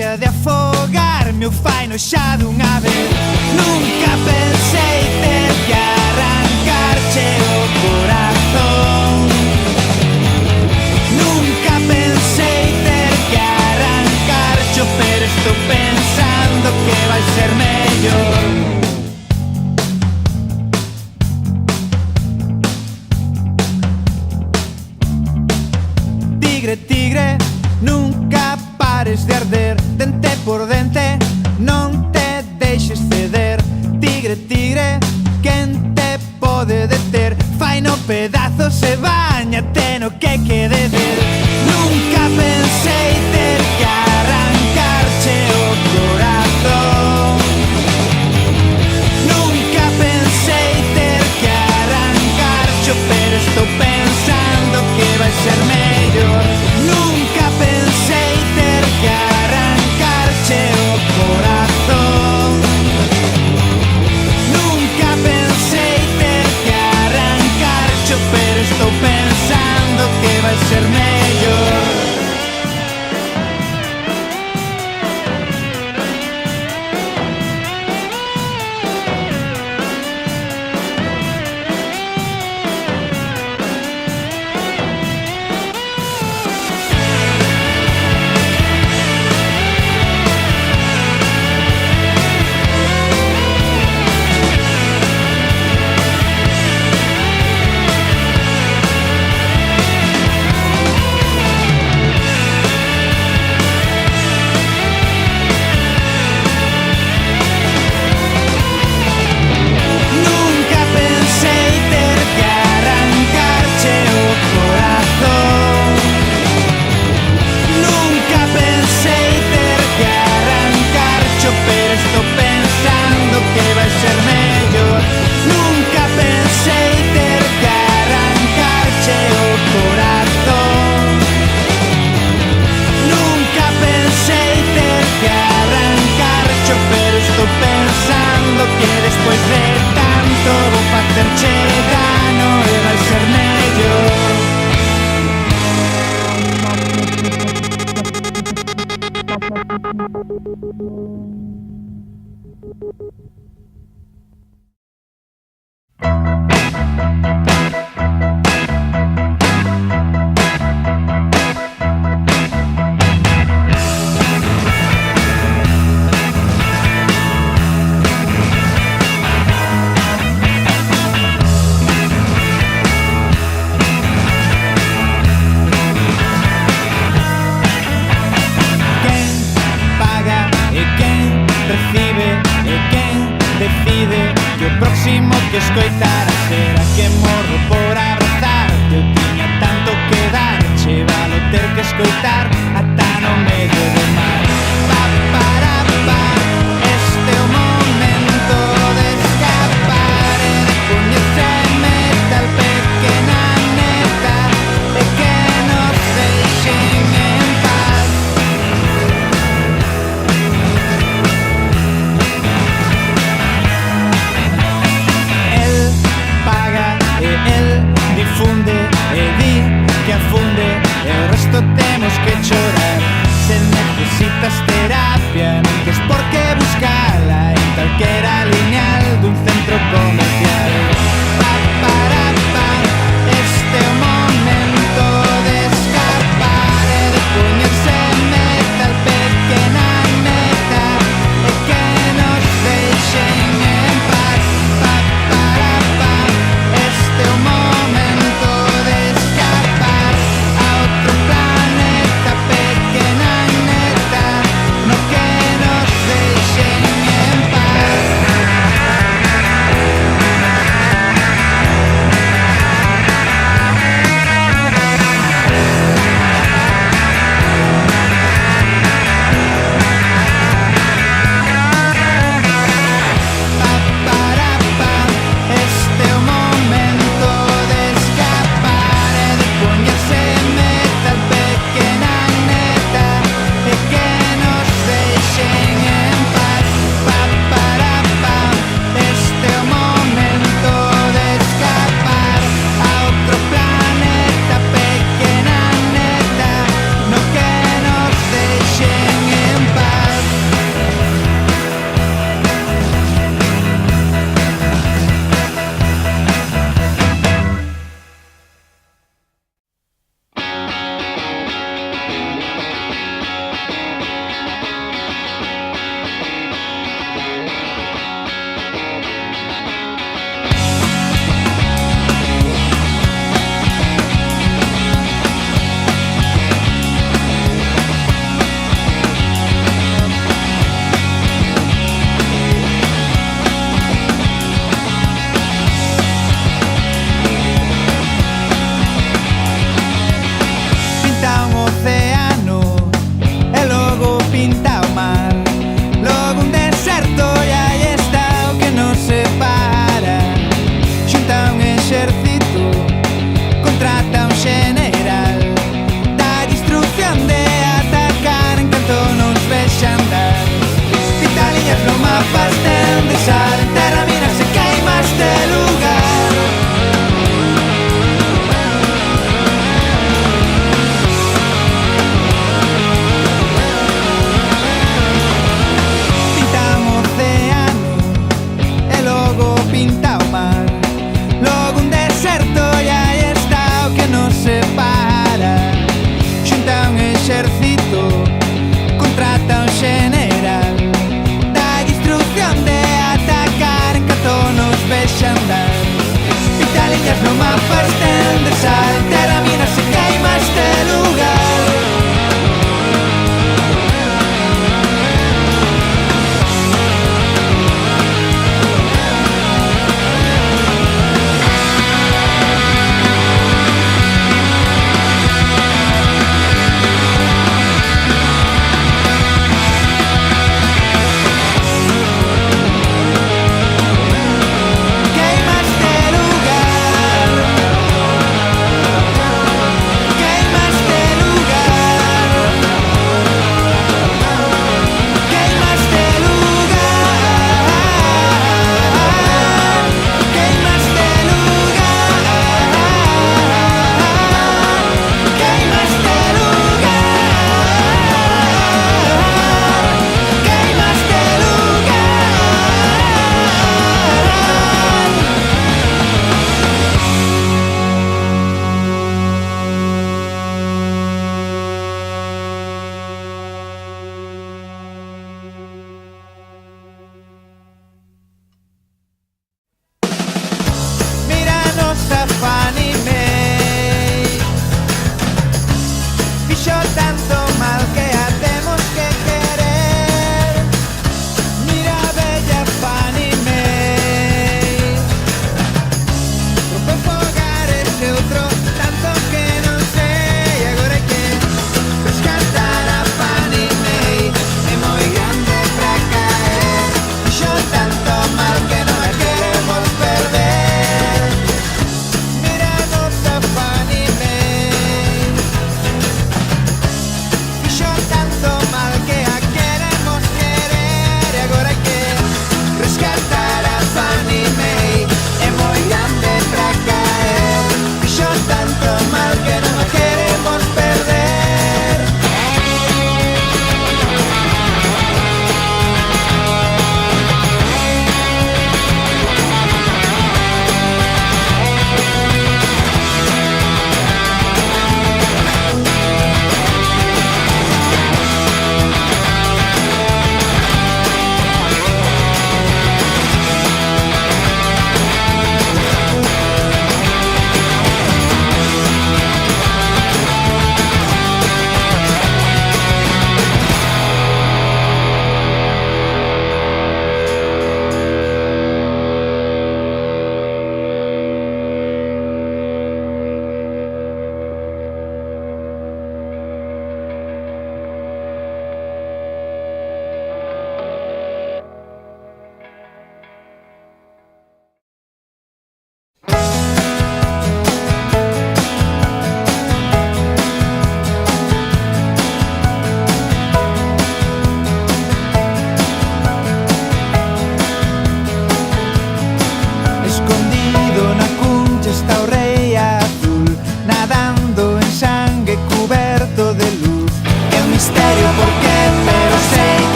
deixa de afogarme o faino xa dunha vez. Nunca pensei ter que arrancarche o corazón. Nunca pensei ter que arrancarcho, pero estou pensando que vai ser mellor. Tigre, tigre, nunca pares de arder, dente por dente, non te deixes ceder. Tigre, tigre, quen te pode deter? Fai no pedazos e bañate no que quede del. Nunca pensei ter que arrancarche o corazón. Nunca pensei ter que arrancarcho, pero estou pensando que vai ser mellor. Nunca pensei ter que arrancarche o corazón. Nunca pensei ter que arrancarcho, pero estou pensando que vai ser mellor.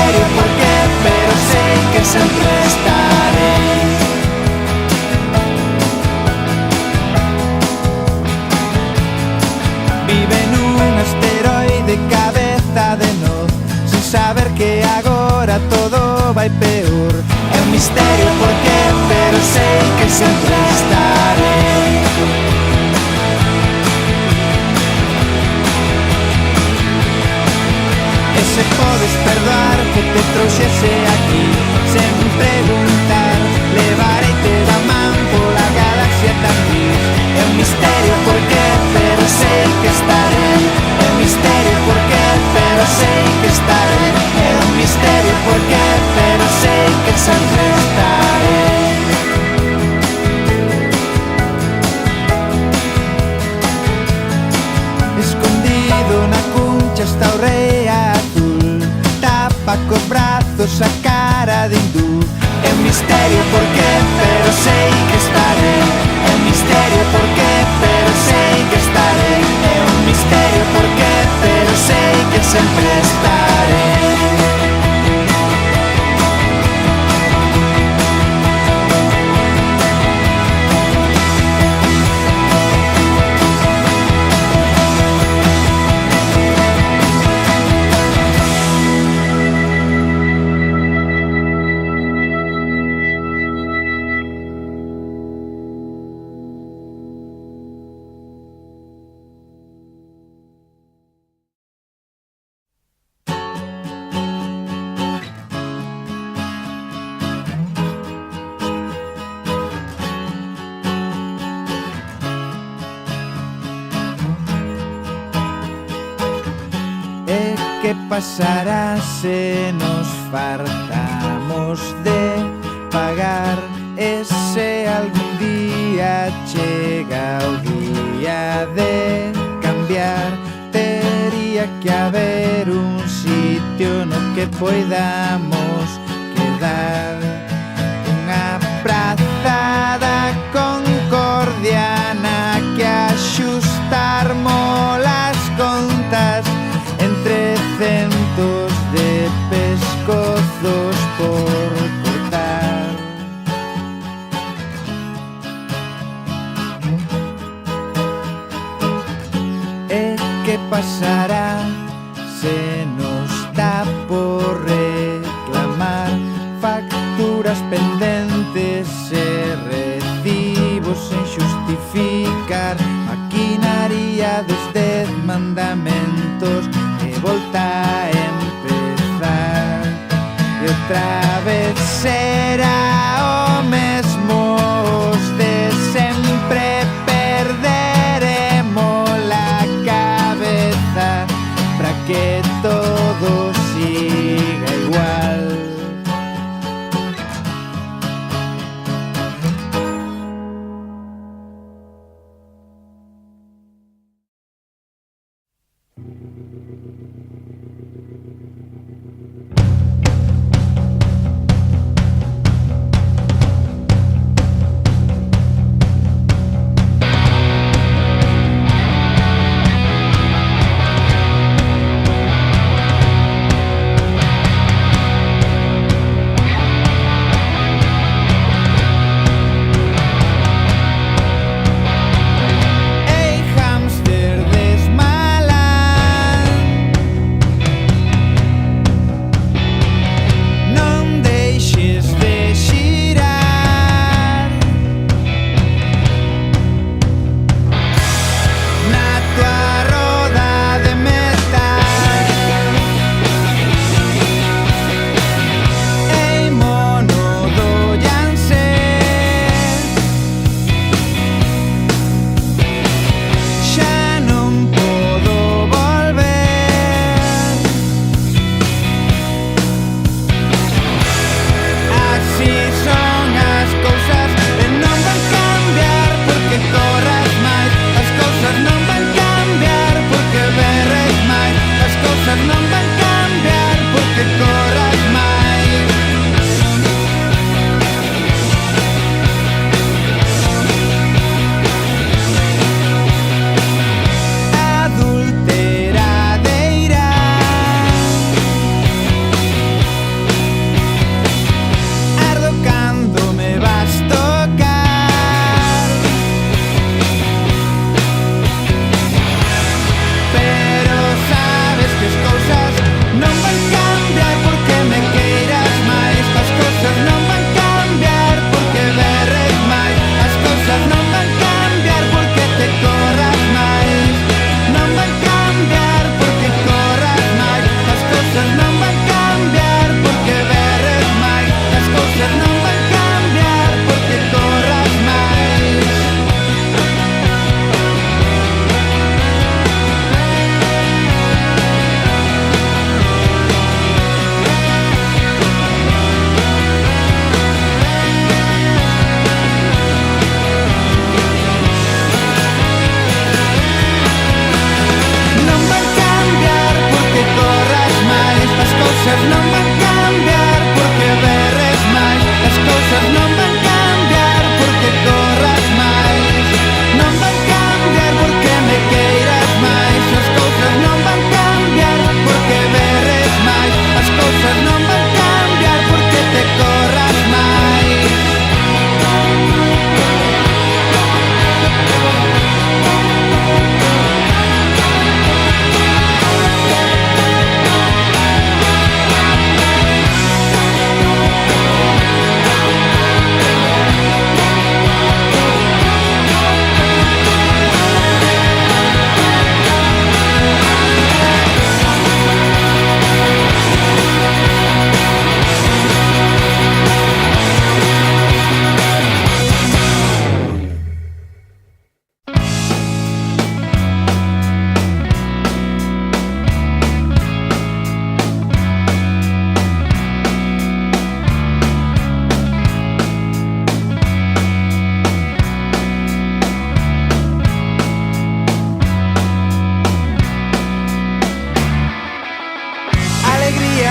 misterio por qué, pero sei que sempre estarei. Vive nun asteroide cabeza de noz, sin saber que agora todo vai peor. É un misterio por qué, pero sei que sempre estarei. E se podes perdoar que te trouxese aquí sen preguntar, levareite da man pola galaxia tan gris. É un misterio por qué, pero sei que estarei. É un misterio por qué, pero sei que estarei. É un misterio por qué, pero sei que sempre estarei. Escondido na cuncha está o rei azul, tapa cos brazos a cara de hindú. É un misterio por qué, pero sei que estarei. É un misterio por qué, pero sei que estarei. É un misterio por qué, pero sei que sempre estarei. Que pasará se nos fartamos de pagar? E se algún día chega o día de cambiar, tería que haber un sitio no que poidamos quedar. Unha praza da Concordia na que axustarmos as contas entre centos de pescozos por cortar. E que pasará se nos dá por reclamar facturas pendentes e recibos sen justificar? Maquinaria dos 10 mandamentos e volta a empezar. E outra vez será o mesmo, os de sempre perderemos la cabeza para que todo siga igual.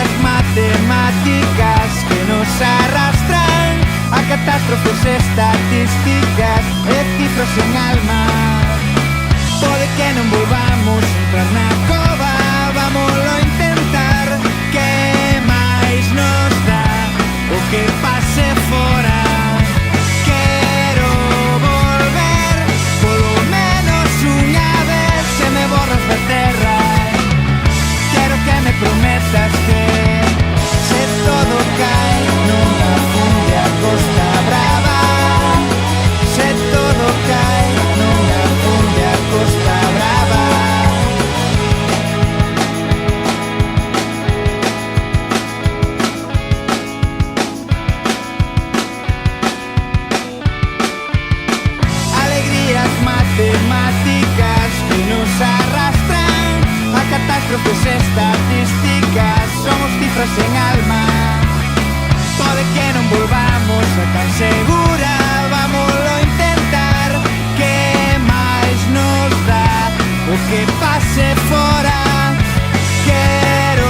alegrías matemáticas que nos arrastran a catástrofes estatísticas e cifras en alma. Pode que non volvamos entrar na cova, vámoslo intentar. Que máis nos dá o que pase fora? Quero volver, polo menos unha vez, se me borras da terra. Quero que me prometas que se todo cae nunha funde a Costa Brava. Se todo cae nunha funde a Costa Brava. Alegrías matemáticas que nos arrastran a catástrofes estatísticas. Somos cifras en alma. Pode que non volvamos a tan segura, vámoslo intentar. Que máis nos dá o que pase fora? Quero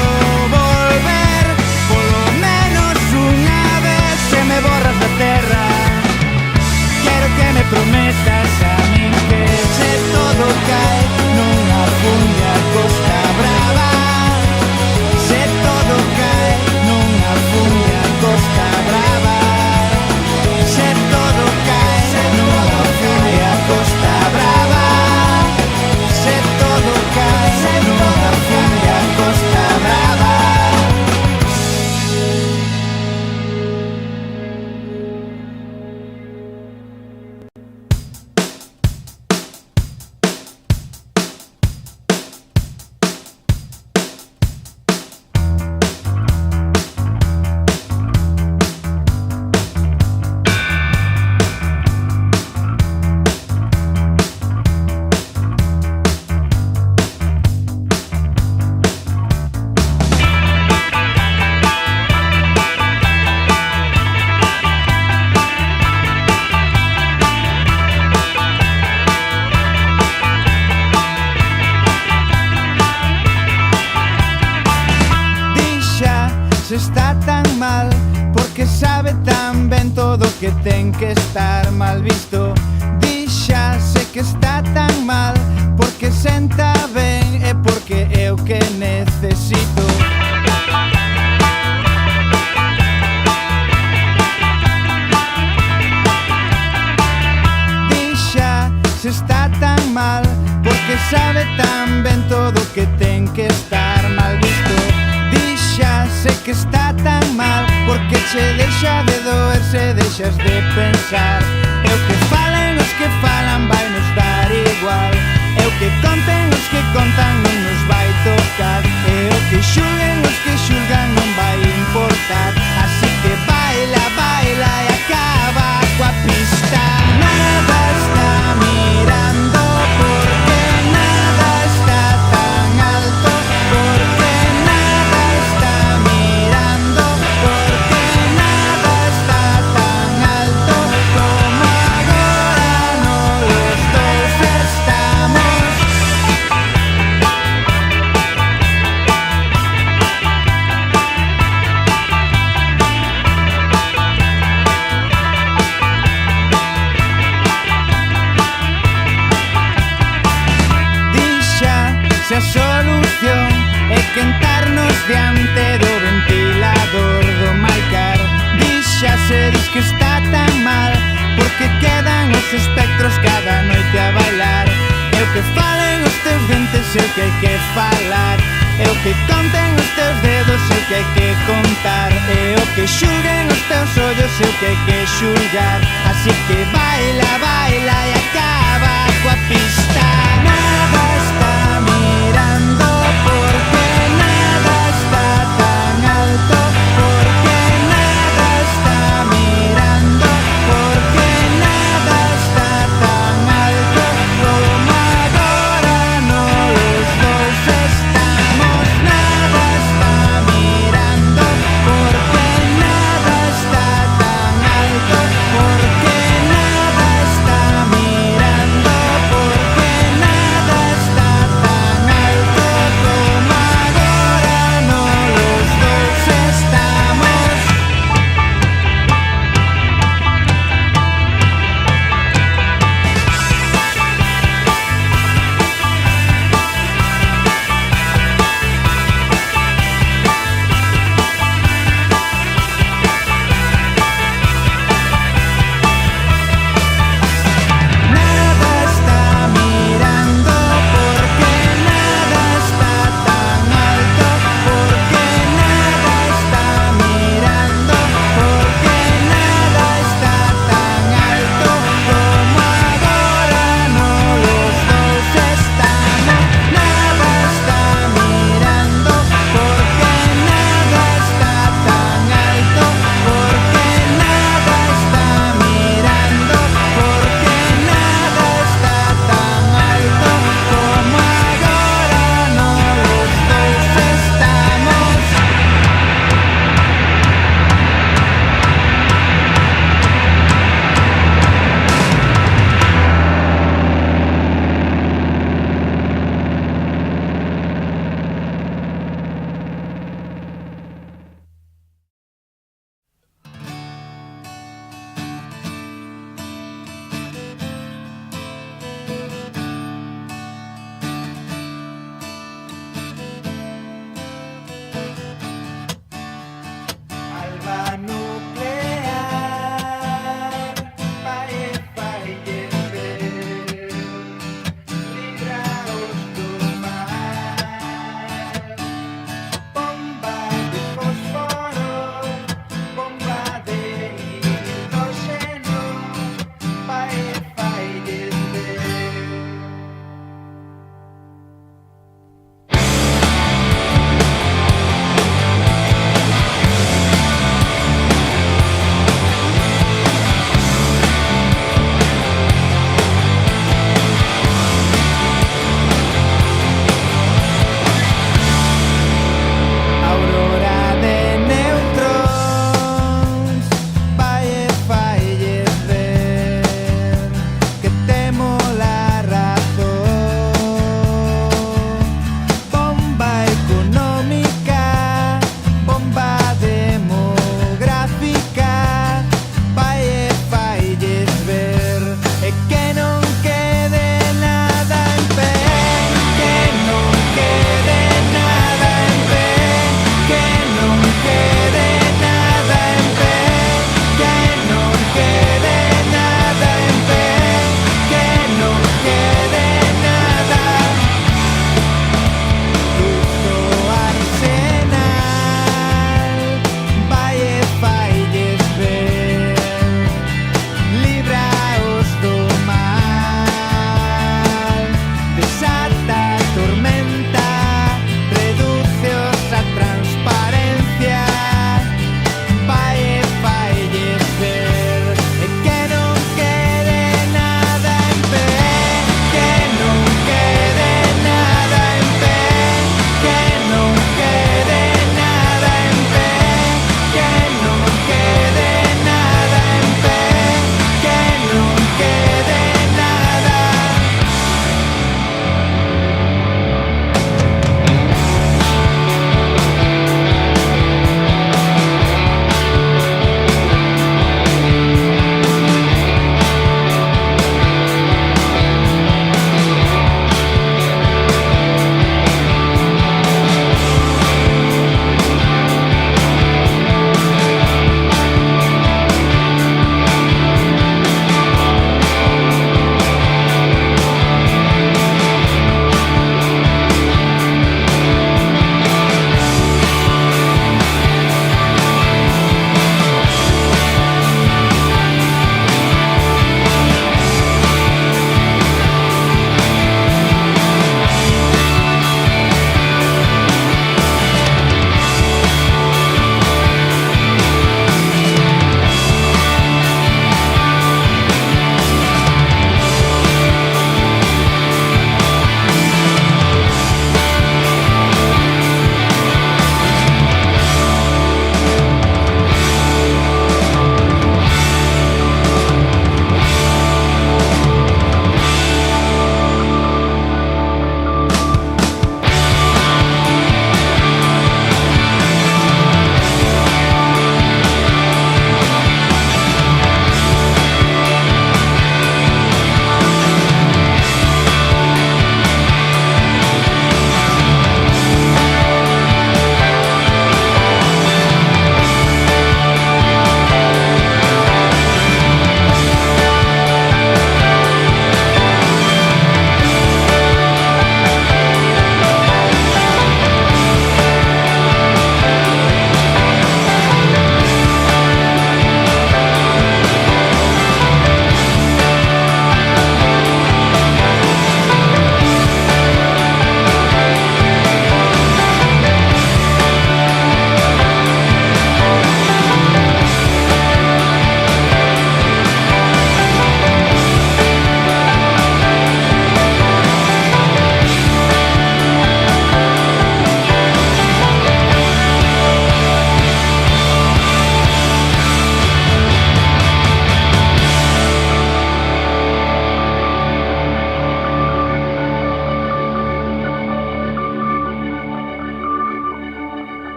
volver, polo menos unha vez, se me borras da terra. Quero que me prometas a min que se todo cae nunha funde a Costa Brava. Se todo cae nunha funde a Costa Brava. Se todo cae nunha funde a Costa Brava. Se todo cae nunha funde a Costa Brava. Se está tan mal porque sabe tan ben todo que ten que estar mal visto. Dixa sé que está tan mal porque senta ben e porque é o que necesito. Dixa se está tan mal porque sabe tan ben todo que ten que estar mal visto. Dixa sé que está tan mal porque che deixa de doer se deixas de pensar. É o que falan os que falan, vai nos dar igual. É o que conten os que contan, non nos vai tocar. É o que xulguen os que xulgan, non vai importar. Así que baila, baila e acaba coa pista. Nada está mirando porque nada está tan alto, porque nada está mirando, porque nada está tan alto como agora nos dous estamos. Se a solución é quentarnos diante do ventilador do Maicar. Dixa se dis que está tan mal porque quedan os espectros cada noite a bailar. É o que falen os teus dentes, é o que hai que falar. É o que conten os teus dedos, é o que hai que contar. É o que xulguen os teus ollos, é o que hai que xulgar. Así que baila, baila.